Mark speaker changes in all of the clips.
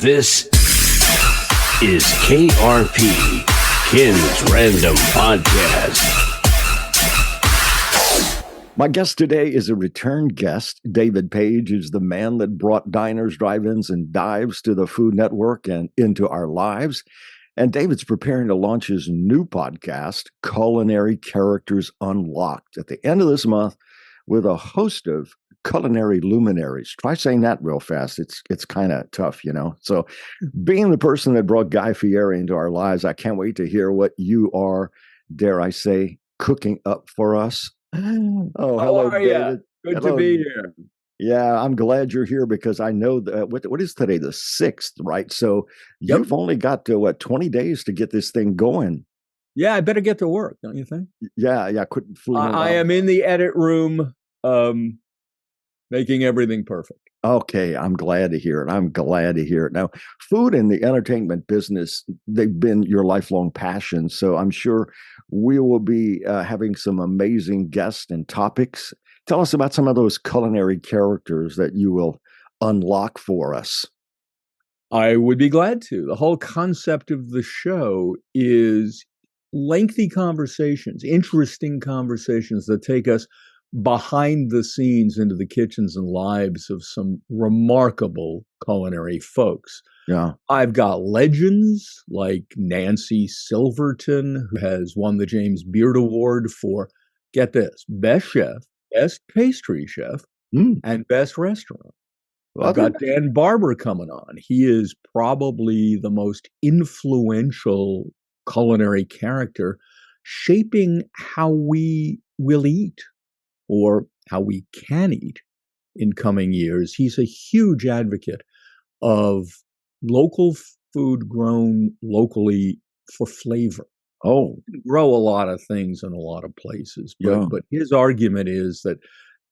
Speaker 1: This is KRP, Ken's Random Podcast.
Speaker 2: My guest today is a return guest. David Page is the man that brought diners, drive-ins, and dives to the Food Network and into our lives. And David's preparing to launch his new podcast, Culinary Characters Unlocked, at the end of this month with a host of culinary luminaries. Try saying that real fast. It's kind of tough, you know. So being the person that brought Guy Fieri into our lives, I can't wait to hear what you are, dare I say, cooking up for us. Oh, hello,
Speaker 3: How are you?
Speaker 2: David.
Speaker 3: Good
Speaker 2: Hello.
Speaker 3: to be here.
Speaker 2: Yeah, I'm glad you're here because I know that what is today, the 6th, right? So
Speaker 3: Yep.
Speaker 2: you've only got 20 days to get this thing going.
Speaker 3: Yeah, I better get to work, don't you think?
Speaker 2: Yeah, couldn't fool me.
Speaker 3: I am in the edit room, making everything perfect.
Speaker 2: Okay, I'm glad to hear it. Now, food and the entertainment business, they've been your lifelong passion. So I'm sure we will be having some amazing guests and topics. Tell us about some of those culinary characters that you will unlock for us.
Speaker 3: I would be glad to. The whole concept of the show is lengthy conversations, interesting conversations that take us behind the scenes into the kitchens and lives of some remarkable culinary folks.
Speaker 2: Yeah.
Speaker 3: I've got legends like Nancy Silverton, who has won the James Beard Award for, get this, best chef, best pastry chef, and best restaurant. I've got Dan Barber coming on. He is probably the most influential culinary character shaping how we will eat or how we can eat in coming years. He's a huge advocate of local food grown locally for flavor.
Speaker 2: Oh,
Speaker 3: You can grow a lot of things in a lot of places,
Speaker 2: Yeah.
Speaker 3: but his argument is that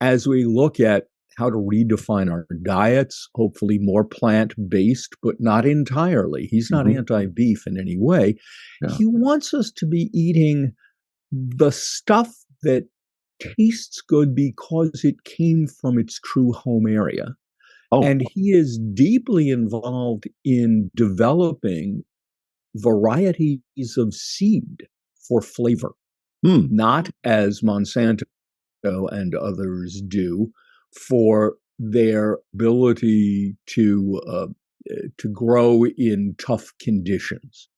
Speaker 3: as we look at how to redefine our diets, hopefully more plant-based, but not entirely. He's not
Speaker 2: Mhm.
Speaker 3: anti-beef in any way.
Speaker 2: Yeah.
Speaker 3: He wants us to be eating the stuff that tastes good because it came from its true home area.
Speaker 2: Oh,
Speaker 3: And he is deeply involved in developing varieties of seed for flavor, not as Monsanto and others do for their ability to grow in tough conditions,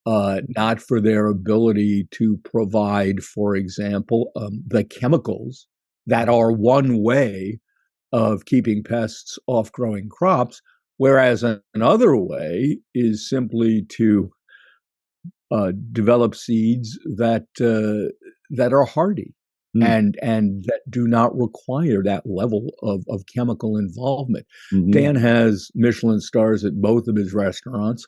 Speaker 3: not for their ability to provide, for example, the chemicals that are one way of keeping pests off growing crops, whereas another way is simply to develop seeds that are hardy and that do not require that level of chemical involvement. Dan has Michelin stars at both of his restaurants.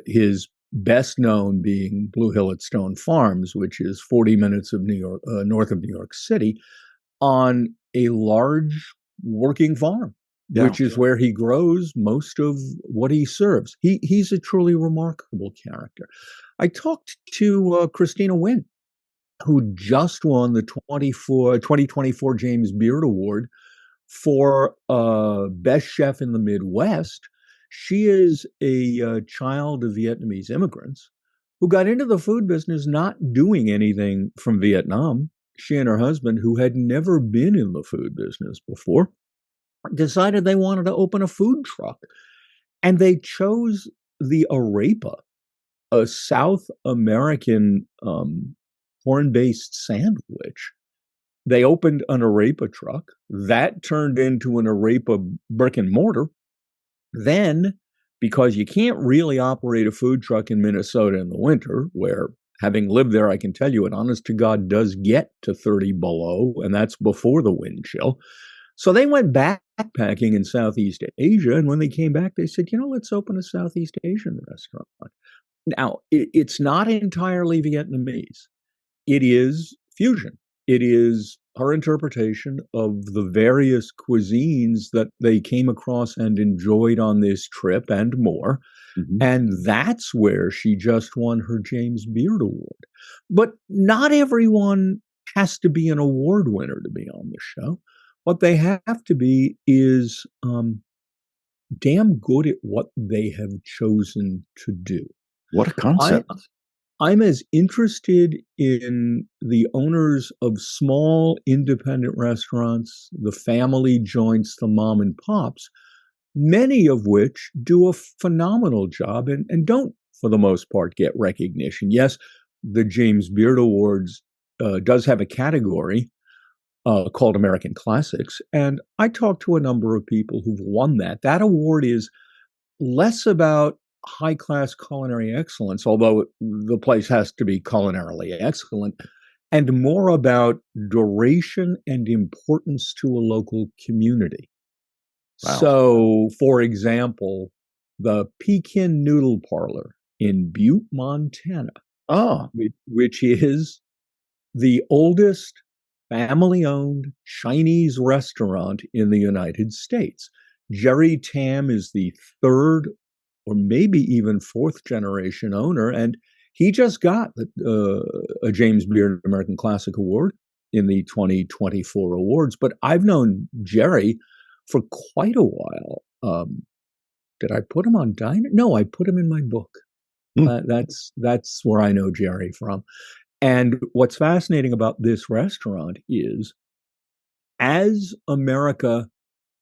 Speaker 3: His best known being Blue Hill at Stone Farms, which is 40 minutes of New York, north of New York City, on a large working farm, which is where he grows most of what he serves. He's a truly remarkable character. I talked to Christina Wynn, who just won the 2024 James Beard Award for Best Chef in the Midwest. She is a child of Vietnamese immigrants who got into the food business not doing anything from Vietnam. She and her husband, who had never been in the food business before, decided they wanted to open a food truck. And they chose the arepa, a South American corn-based sandwich. They opened an arepa truck. That turned into an arepa brick and mortar. Then, because you can't really operate a food truck in Minnesota in the winter, where having lived there, I can tell you it honest to God does get to 30 below, and that's before the wind chill. So they went backpacking in Southeast Asia, and when they came back, they said, let's open a Southeast Asian restaurant. Now, it's not entirely Vietnamese. It is fusion. It is her interpretation of the various cuisines that they came across and enjoyed on this trip and more. And that's where she just won her James Beard Award. But not everyone has to be an award winner to be on the show. What they have to be is damn good at what they have chosen to do.
Speaker 2: What a concept.
Speaker 3: I'm as interested in the owners of small independent restaurants, the family joints, the mom and pops, many of which do a phenomenal job and don't, for the most part, get recognition. Yes, the James Beard Awards does have a category called American Classics, and I talked to a number of people who've won that. That award is less about high-class culinary excellence, although the place has to be culinarily excellent, and more about duration and importance to a local community.
Speaker 2: Wow.
Speaker 3: So, for example, the Pekin Noodle Parlor in Butte, Montana, which is the oldest family-owned Chinese restaurant in the United States. Jerry Tam is the third or maybe even fourth generation owner, and he just got a James Beard American Classic Award in the 2024 awards. But I've known Jerry for quite a while. Did I put him on Diner? No, I put him in my book. That's where I know Jerry from. And what's fascinating about this restaurant is, as America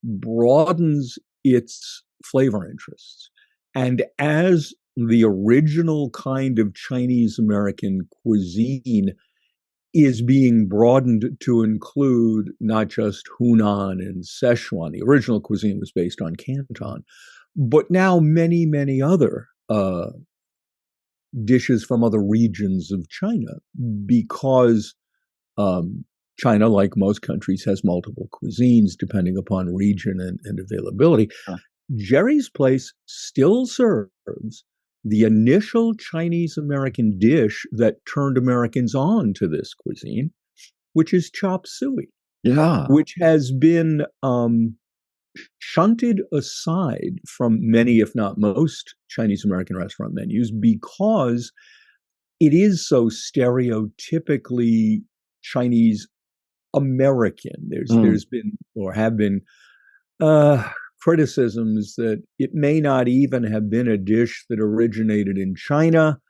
Speaker 3: broadens its flavor interests, and as the original kind of Chinese American cuisine is being broadened to include not just Hunan and Szechuan, the original cuisine was based on Canton, but now many, many other dishes from other regions of China, because China, like most countries, has multiple cuisines depending upon region and availability. Jerry's place still serves the initial Chinese American dish that turned Americans on to this cuisine, which is chop suey, which has been shunted aside from many, if not most, Chinese American restaurant menus because it is so stereotypically Chinese American. There's been or have been criticisms that it may not even have been a dish that originated in China,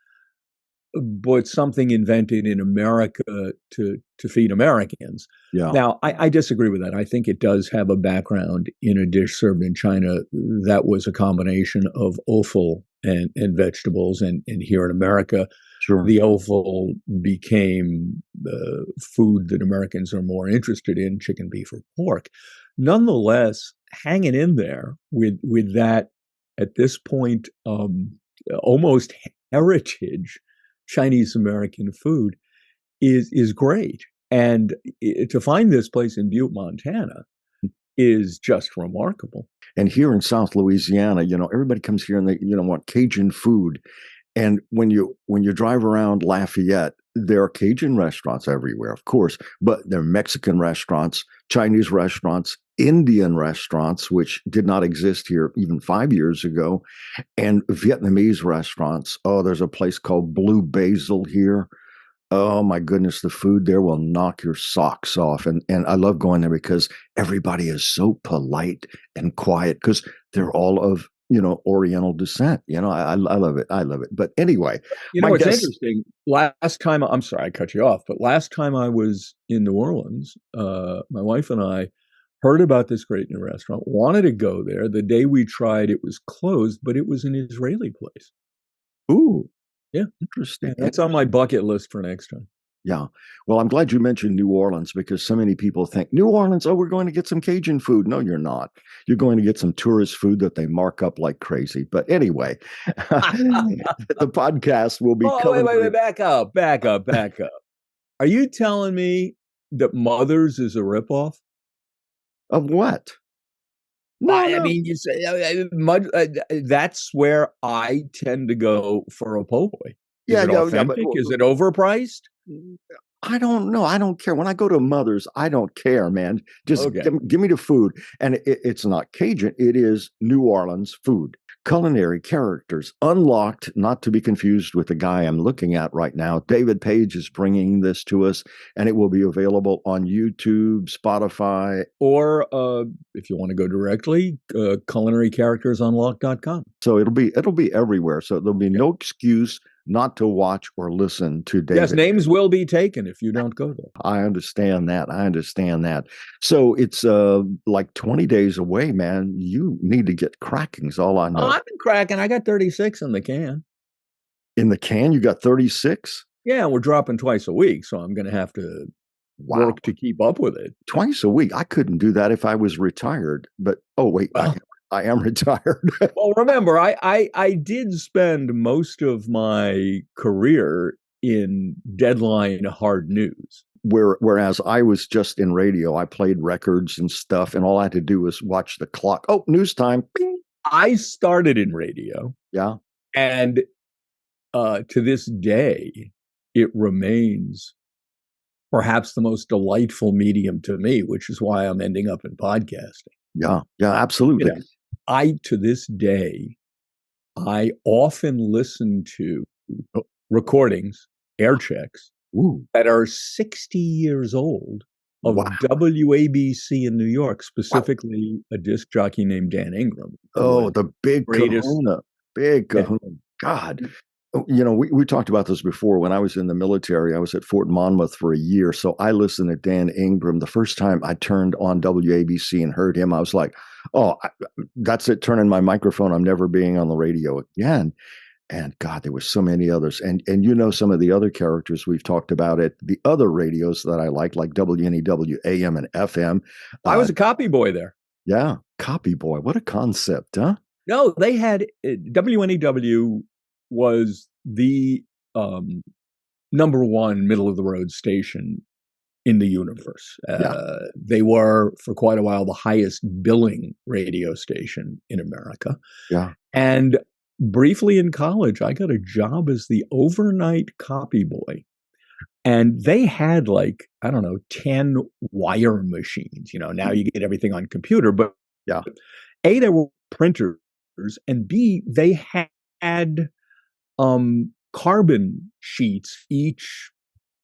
Speaker 3: but something invented in America to feed Americans. Now, I disagree with that. I think it does have a background in a dish served in China that was a combination of offal and vegetables. And here in America, the offal became the food that Americans are more interested in, chicken, beef, or pork. Nonetheless, hanging in there with that, at this point, almost heritage Chinese American food is great. And to find this place in Butte, Montana is just remarkable.
Speaker 2: And here in South Louisiana, everybody comes here and they, want Cajun food. And when you drive around Lafayette, there are Cajun restaurants everywhere, of course, but there are Mexican restaurants, Chinese restaurants, Indian restaurants, which did not exist here even 5 years ago, and Vietnamese restaurants. Oh, there's a place called Blue Basil here. Oh my goodness, the food there will knock your socks off. And I love going there because everybody is so polite and quiet because they're all of Oriental descent. I love it. I love it. But anyway,
Speaker 3: it's interesting. Last time, I'm sorry, I cut you off, but last time I was in New Orleans, my wife and I heard about this great new restaurant, wanted to go there. The day we tried, it was closed, but it was an Israeli place.
Speaker 2: Ooh,
Speaker 3: yeah,
Speaker 2: interesting.
Speaker 3: That's on my bucket list for next time.
Speaker 2: Yeah. Well, I'm glad you mentioned New Orleans because so many people think New Orleans, we're going to get some Cajun food. No, you're not. You're going to get some tourist food that they mark up like crazy. But anyway, the podcast will be
Speaker 3: coming. Wait, back up. Are you telling me that Mother's is a ripoff?
Speaker 2: Of what?
Speaker 3: No, I mean, you say that's where I tend to go for a po' boy. Is it authentic? Is it overpriced?
Speaker 2: I don't know. I don't care. When I go to Mother's, I don't care, man. Just give me the food. And it's not Cajun. It is New Orleans food. Culinary Characters Unlocked, not to be confused with the guy I'm looking at right now. David Page is bringing this to us, and it will be available on YouTube, Spotify.
Speaker 3: Or if you want to go directly, culinaricharactersunlocked.com.
Speaker 2: So it'll be everywhere. So there'll be no excuse not to watch or listen to David.
Speaker 3: Yes, names will be taken if you don't go there.
Speaker 2: I understand that. So it's like 20 days away, man. You need to get cracking is all I know.
Speaker 3: Oh, I've been cracking. I got 36 in the can.
Speaker 2: In the can, you got 36?
Speaker 3: Yeah, we're dropping twice a week, so I'm going to have to work to keep up with it.
Speaker 2: Twice a week? I couldn't do that if I was retired. But, I am retired.
Speaker 3: Well, remember, I did spend most of my career in deadline hard news.
Speaker 2: Whereas I was just in radio, I played records and stuff, and all I had to do was watch the clock. Oh, news time. Bing.
Speaker 3: I started in radio.
Speaker 2: Yeah.
Speaker 3: And to this day, it remains perhaps the most delightful medium to me, which is why I'm ending up in podcasting.
Speaker 2: Yeah, absolutely.
Speaker 3: To this day, I often listen to recordings, air checks, that are 60 years old of WABC in New York, specifically a disc jockey named Dan Ingram.
Speaker 2: Oh, the big kahuna. Big kahuna. Yeah. God. You know, we talked about this before. When I was in the military, I was at Fort Monmouth for a year. So I listened to Dan Ingram. The first time I turned on WABC and heard him, I was like, that's it. Turning my microphone. I'm never being on the radio again. And God, there were so many others. And you know, some of the other characters we've talked about at the other radios that I like WNEW, AM and FM.
Speaker 3: I was a copy boy there.
Speaker 2: Yeah. Copy boy. What a concept, huh?
Speaker 3: No, they had WNEW was the number one middle of the road station in the universe. They were for quite a while the highest billing radio station in America.
Speaker 2: Yeah.
Speaker 3: And briefly in college, I got a job as the overnight copy boy. And they had 10 wire machines. You know, now you get everything on computer, but A, there were printers, and B, they had carbon sheets each.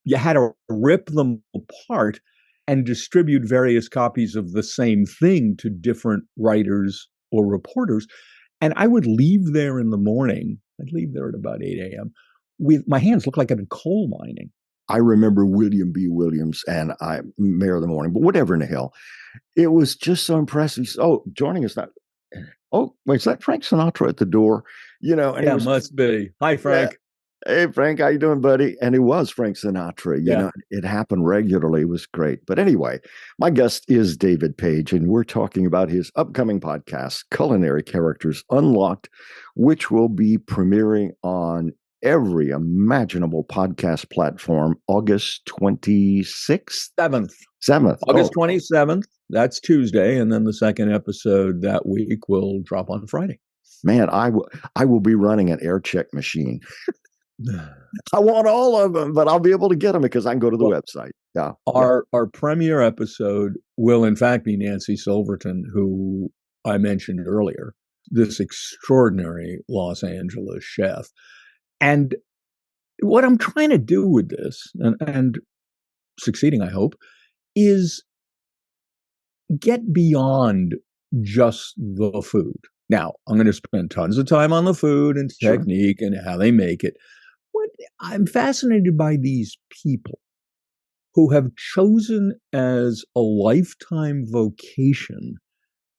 Speaker 3: You had to rip them apart and distribute various copies of the same thing to different writers or reporters. And I would leave there in the morning. I'd leave there at about 8 a.m. with my hands looked like I'd been coal mining.
Speaker 2: I remember William B. Williams and Mayor of the Morning, but whatever in the hell. It was just so impressive. Oh, joining us now. Oh, wait, is that Frank Sinatra at the door? You know, and
Speaker 3: it must be. Hi, Frank.
Speaker 2: Yeah. Hey, Frank, how you doing, buddy? And it was Frank Sinatra. You know, it happened regularly. It was great. But anyway, my guest is David Page, and we're talking about his upcoming podcast, Culinary Characters Unlocked, which will be premiering on every imaginable podcast platform August 26th? 7th.
Speaker 3: August 27th. That's Tuesday. And then the second episode that week will drop on Friday.
Speaker 2: Man, I will be running an air check machine. I want all of them, but I'll be able to get them because I can go to the website. Yeah.
Speaker 3: Our premiere episode will, in fact, be Nancy Silverton, who I mentioned earlier, this extraordinary Los Angeles chef. And what I'm trying to do with this, and succeeding, I hope, is get beyond just the food. Now, I'm going to spend tons of time on the food and technique and how they make it. What I'm fascinated by these people who have chosen as a lifetime vocation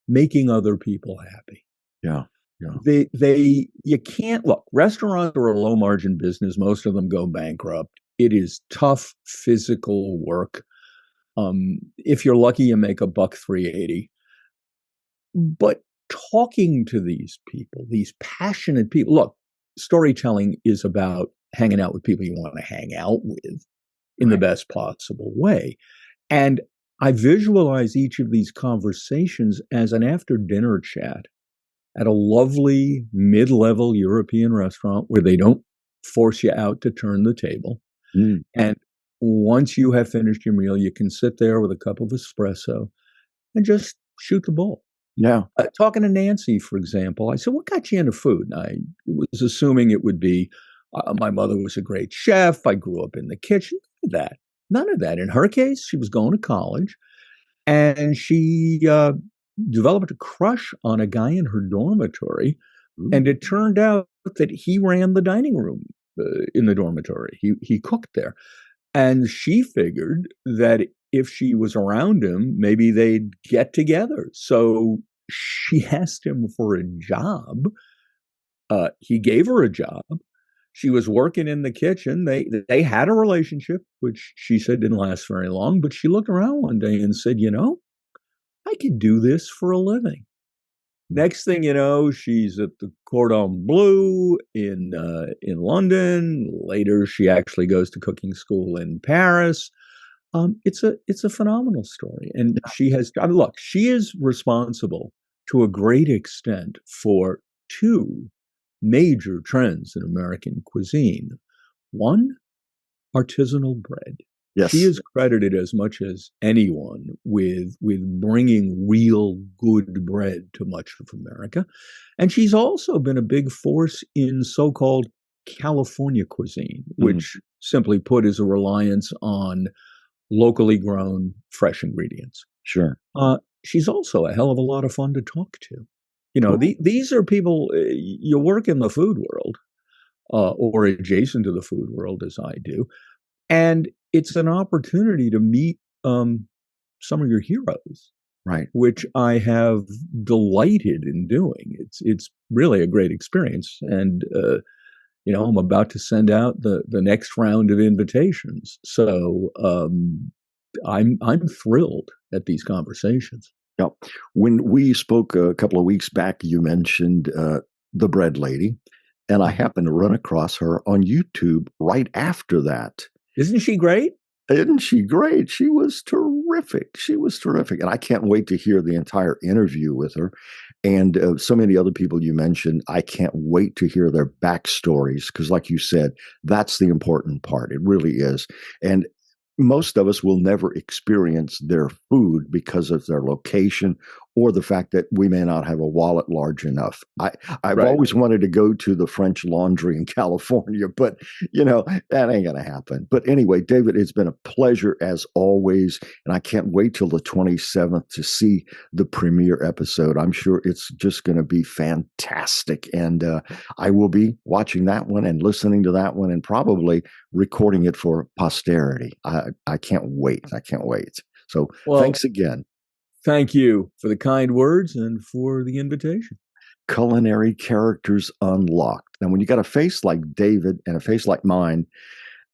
Speaker 3: making other people happy.
Speaker 2: Yeah.
Speaker 3: You can't look. Restaurants are a low margin business. Most of them go bankrupt. It is tough physical work. If you're lucky, you make $1.380. But talking to these people, these passionate people, look, storytelling is about hanging out with people you want to hang out with in the best possible way. And I visualize each of these conversations as an after dinner chat at a lovely mid-level European restaurant where they don't force you out to turn the table. And once you have finished your meal, you can sit there with a cup of espresso and just shoot the bull.
Speaker 2: Yeah.
Speaker 3: Talking to Nancy, for example, I said, what got you into food? And I was assuming it would be my mother was a great chef. I grew up in the kitchen. None of that. In her case, she was going to college and she developed a crush on a guy in her dormitory. Ooh. And it turned out that he ran the dining room in the dormitory. He cooked there. And she figured that if she was around him, maybe they'd get together. So she asked him for a job. He gave her a job. She was working in the kitchen. They had a relationship, which she said didn't last very long. But she looked around one day and said, I could do this for a living. Next thing you know, she's at the Cordon Bleu in London. Later, she actually goes to cooking school in Paris. It's a phenomenal story, and she is responsible to a great extent for two major trends in American cuisine. One, artisanal bread. Yes. She is credited as much as anyone with bringing real good bread to much of America. And she's also been a big force in so-called California cuisine, which simply put is a reliance on locally grown fresh ingredients.
Speaker 2: Sure.
Speaker 3: She's also a hell of a lot of fun to talk to. These are people, you work in the food world or adjacent to the food world as I do. And it's an opportunity to meet some of your heroes,
Speaker 2: right?
Speaker 3: Which I have delighted in doing. It's really a great experience, and I'm about to send out the next round of invitations. So I'm thrilled at these conversations.
Speaker 2: Yeah, when we spoke a couple of weeks back, you mentioned the bread lady, and I happened to run across her on YouTube right after that.
Speaker 3: Isn't she great?
Speaker 2: Isn't she great? She was terrific. And I can't wait to hear the entire interview with her. And so many other people you mentioned, I can't wait to hear their backstories because, like you said, that's the important part. It really is. And most of us will never experience their food because of their location or the fact that we may not have a wallet large enough. I've always wanted to go to the French Laundry in California, but, that ain't going to happen. But anyway, David, it's been a pleasure as always, and I can't wait till the 27th to see the premiere episode. I'm sure it's just going to be fantastic, and I will be watching that one and listening to that one and probably recording it for posterity. I can't wait. So thanks again.
Speaker 3: Thank you for the kind words and for the invitation.
Speaker 2: Culinary Characters Unlocked. Now, when you got a face like David and a face like mine,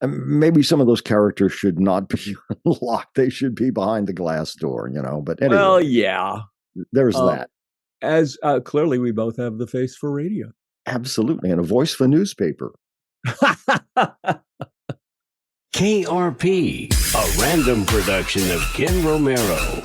Speaker 2: maybe some of those characters should not be unlocked. They should be behind the glass door, But anyway,
Speaker 3: well, yeah,
Speaker 2: there's that.
Speaker 3: As clearly, we both have the face for radio.
Speaker 2: Absolutely, and a voice for newspaper.
Speaker 1: KRP, a random production of Ken Romero.